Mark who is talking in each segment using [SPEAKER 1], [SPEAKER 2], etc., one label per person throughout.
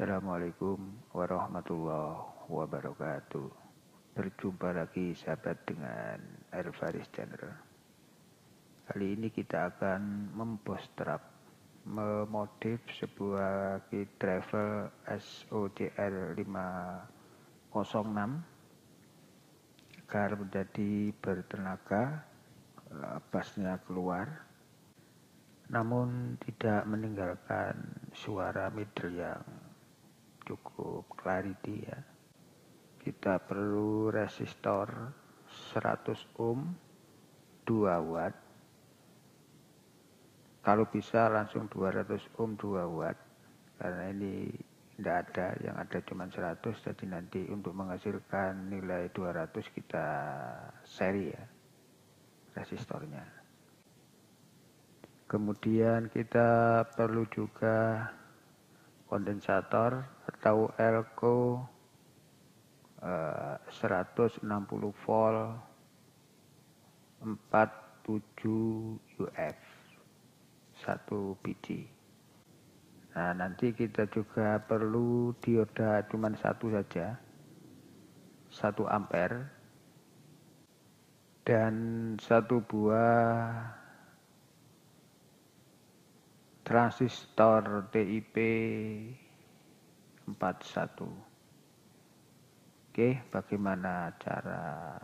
[SPEAKER 1] Assalamualaikum warahmatullahi wabarakatuh. Berjumpa lagi sahabat dengan Ervaris Channel. Kali ini kita akan memodif sebuah kit travel SOCL 506 agar menjadi bertenaga, bassnya keluar, namun tidak meninggalkan suara middle yang cukup clarity ya. Kita perlu resistor 100 ohm 2 watt, kalau bisa langsung 200 ohm 2 watt, karena ini tidak ada, yang ada cuma 100, jadi nanti untuk menghasilkan nilai 200 kita seri ya resistornya. Kemudian kita perlu juga kondensator atau elko 160 volt 47 UF 1 biji. Nah, nanti kita juga perlu dioda cuma satu saja, 1 ampere, dan satu buah transistor TIP 41. Oke, bagaimana cara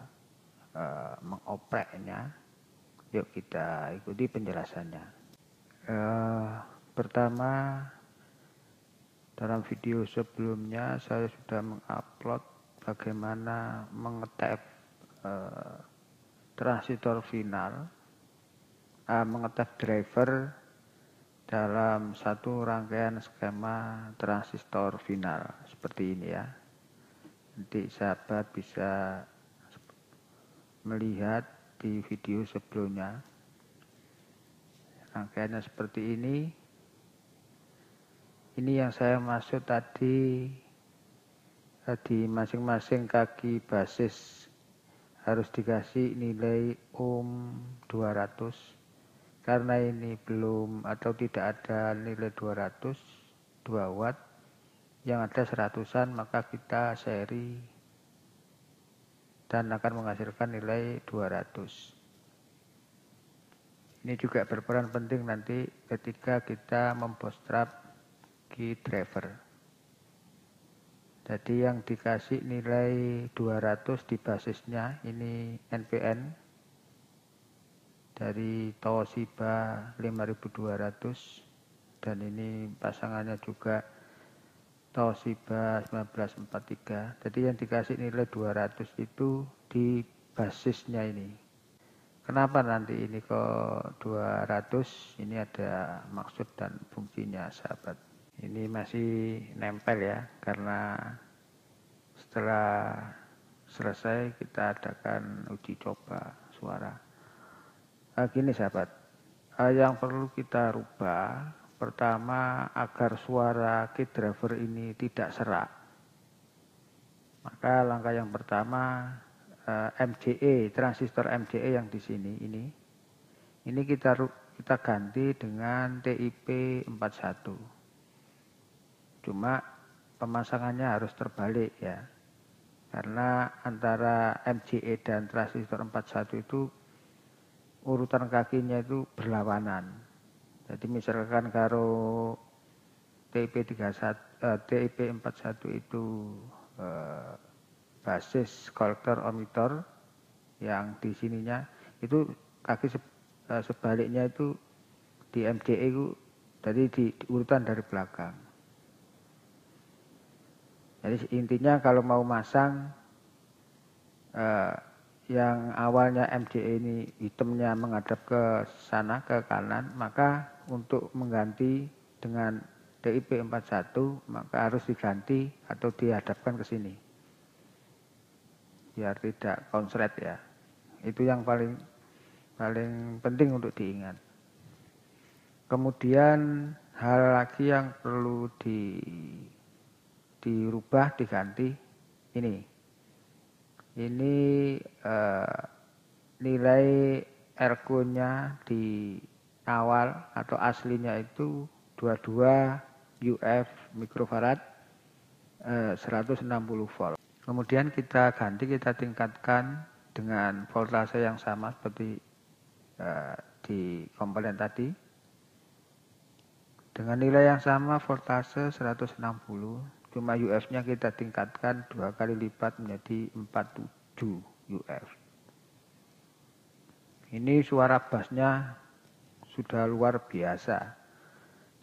[SPEAKER 1] mengopreknya? Yuk kita ikuti penjelasannya. Pertama, dalam video sebelumnya saya sudah mengupload bagaimana mengetep transistor final, mengetep driver dalam satu rangkaian skema transistor final seperti ini ya. Nanti sahabat bisa melihat di video sebelumnya. Rangkaiannya seperti ini. Ini yang saya maksud tadi, di masing-masing kaki basis harus dikasih nilai ohm 200. Karena ini belum atau tidak ada nilai 200, 2 watt, yang ada 100-an, maka kita seri dan akan menghasilkan nilai 200. Ini juga berperan penting nanti ketika kita membootstrap key driver. Jadi yang dikasih nilai 200 di basisnya ini NPN dari Toshiba 5200, dan ini pasangannya juga Toshiba 1943. Jadi yang dikasih nilai 200 itu di basisnya ini. Kenapa nanti ini kok 200? Ini ada maksud dan fungsinya sahabat. Ini masih nempel ya, karena setelah selesai kita adakan uji coba suara. Gini sahabat, yang perlu kita rubah pertama agar suara kit driver ini tidak serak. Maka langkah yang pertama, MJE, transistor MJE yang di sini ini kita ganti dengan TIP 41. Cuma pemasangannya harus terbalik ya, karena antara MJE dan transistor 41 itu urutan kakinya itu berlawanan. Jadi misalkan kalau TIP 41 itu basis kolektor emitor, yang di sininya itu kaki sebaliknya itu di MJE itu, jadi di urutan dari belakang. Jadi intinya kalau mau masang yang awalnya MJE ini hitamnya menghadap ke sana, ke kanan, maka untuk mengganti dengan TIP 41 maka harus diganti atau dihadapkan ke sini biar tidak konslet ya. Itu yang paling penting untuk diingat. Kemudian hal lagi yang perlu dirubah, diganti ini nilai ergonya di awal atau aslinya itu 22 UF mikrofarad, 160 volt. Kemudian kita ganti, kita tingkatkan dengan voltase yang sama seperti di komponen tadi. Dengan nilai yang sama voltase 160, cuma UF-nya kita tingkatkan 2 kali lipat menjadi 47 UF. Ini suara bassnya sudah luar biasa.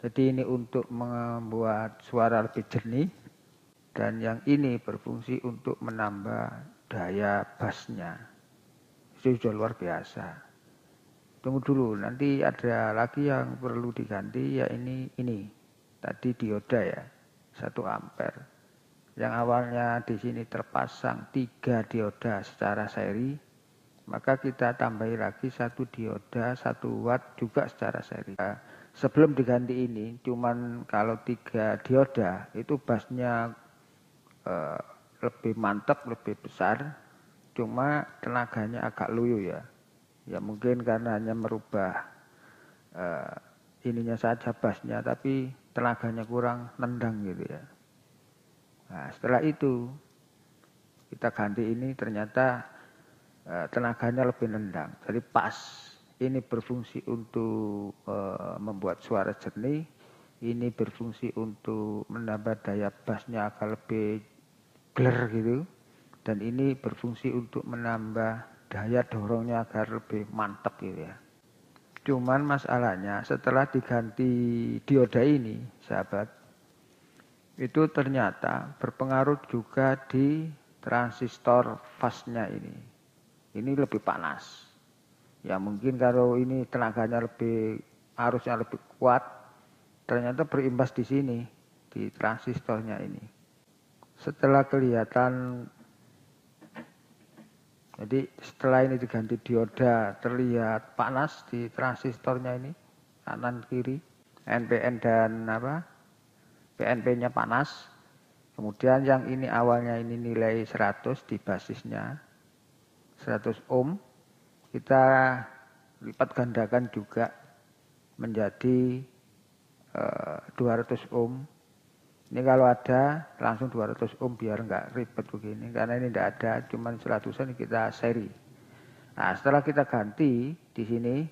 [SPEAKER 1] Jadi ini untuk membuat suara lebih jernih, dan yang ini berfungsi untuk menambah daya bassnya. Itu sudah luar biasa. Tunggu dulu, nanti ada lagi yang perlu diganti, ya ini. Tadi dioda ya, 1 ampere. Yang awalnya di sini terpasang 3 dioda secara seri, maka kita tambahi lagi 1 dioda 1 watt juga secara seri. Sebelum diganti ini, cuman kalau 3 dioda itu bassnya lebih mantap, lebih besar, cuma tenaganya agak loyo ya. Ya mungkin karena hanya merubah ininya saja bassnya, tapi tenaganya kurang nendang gitu ya. Nah, setelah itu kita ganti ini, ternyata tenaganya lebih nendang, jadi pas. Ini berfungsi untuk membuat suara jernih, ini berfungsi untuk menambah daya bassnya agak lebih gler gitu, dan ini berfungsi untuk menambah daya dorongnya agar lebih mantap gitu ya. Cuman masalahnya setelah diganti dioda ini, sahabat, itu ternyata berpengaruh juga di transistor fase-nya ini. Ini lebih panas. Ya mungkin kalau ini tenaganya lebih, arusnya lebih kuat, ternyata berimbas di sini, di transistornya ini. Setelah kelihatan, jadi setelah ini diganti dioda, terlihat panas di transistornya ini, kanan kiri, NPN dan PNP-nya panas. Kemudian yang ini awalnya ini nilai 100 di basisnya, 100 ohm, kita lipat gandakan juga menjadi 200 ohm. Ini kalau ada langsung 200 ohm biar enggak ribet begini, karena ini tidak ada, cuma 100-an kita seri. Nah, setelah kita ganti di sini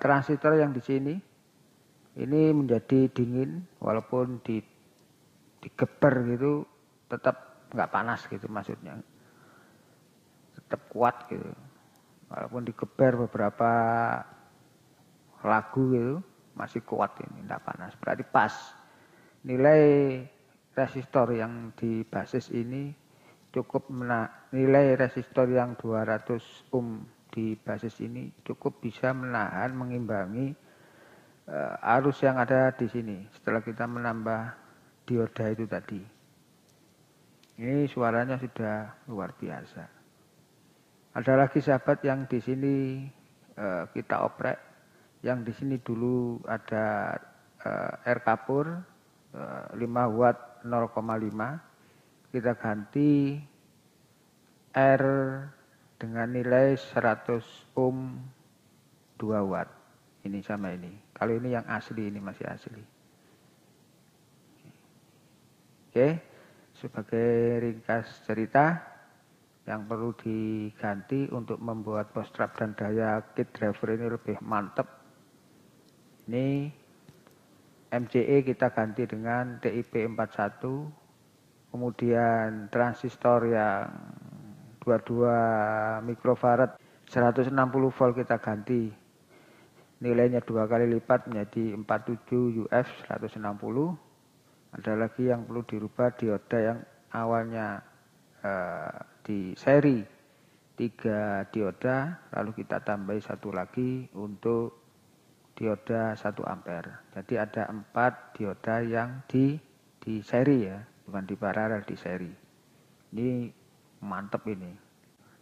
[SPEAKER 1] transistor yang di sini ini menjadi dingin, walaupun digeber gitu tetap enggak panas gitu, maksudnya tetap kuat gitu. Walaupun digeber beberapa lagu gitu masih kuat, ini tidak panas, berarti pas. Nilai resistor yang di basis ini cukup nilai resistor yang 200 ohm di basis ini cukup bisa menahan, mengimbangi arus yang ada di sini setelah kita menambah dioda itu tadi. Ini suaranya sudah luar biasa. Ada lagi sahabat yang di sini kita oprek. Yang di sini dulu ada R kapur 5 watt 0,5, kita ganti R dengan nilai 100 ohm 2 watt. Ini sama ini. Kalau ini yang asli, ini masih asli. Oke, sebagai ringkas cerita, yang perlu diganti untuk membuat post trap dan daya kit driver ini lebih mantap. Ini MCE kita ganti dengan TIP 41, kemudian transistor yang 22 mikrofarad 160 volt kita ganti, nilainya 2 kali lipat menjadi 47 UF 160. Ada lagi yang perlu dirubah, dioda yang awalnya di seri 3 dioda, lalu kita tambahi 1 lagi untuk dioda 1 ampere. Jadi ada 4 dioda yang di seri ya, bukan di paralel, di seri. Ini mantap ini.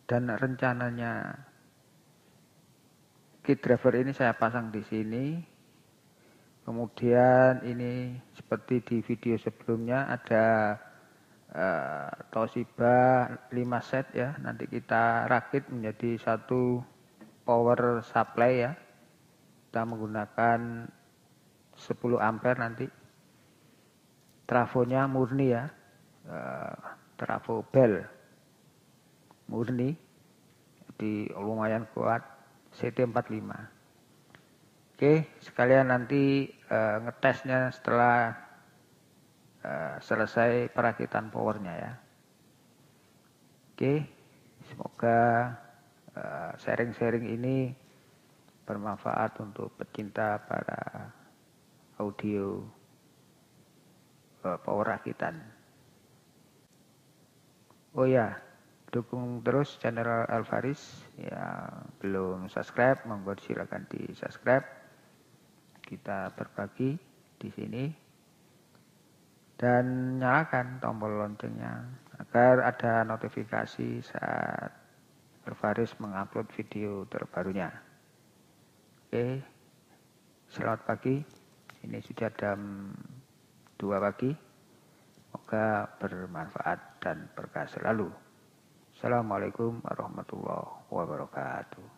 [SPEAKER 1] Dan rencananya kit driver ini saya pasang di sini. Kemudian ini seperti di video sebelumnya ada Toshiba 5 set ya. Nanti kita rakit menjadi 1 power supply ya. Kita menggunakan 10 ampere nanti. trafonya murni ya, trafo bel murni, jadi lumayan kuat, CT45. Oke, sekalian nanti ngetesnya setelah selesai perakitan powernya ya. Oke, semoga sharing-sharing ini bermanfaat untuk pecinta para audio power rakitan. Oh ya, dukung terus channel Alvaris. Yang belum subscribe, monggo silakan di subscribe. Kita berbagi di sini dan nyalakan tombol loncengnya agar ada notifikasi saat Alvaris mengupload video terbarunya. Oke, selamat pagi. Ini sudah jam 2 pagi. Semoga bermanfaat dan berkah selalu. Assalamualaikum warahmatullahi wabarakatuh.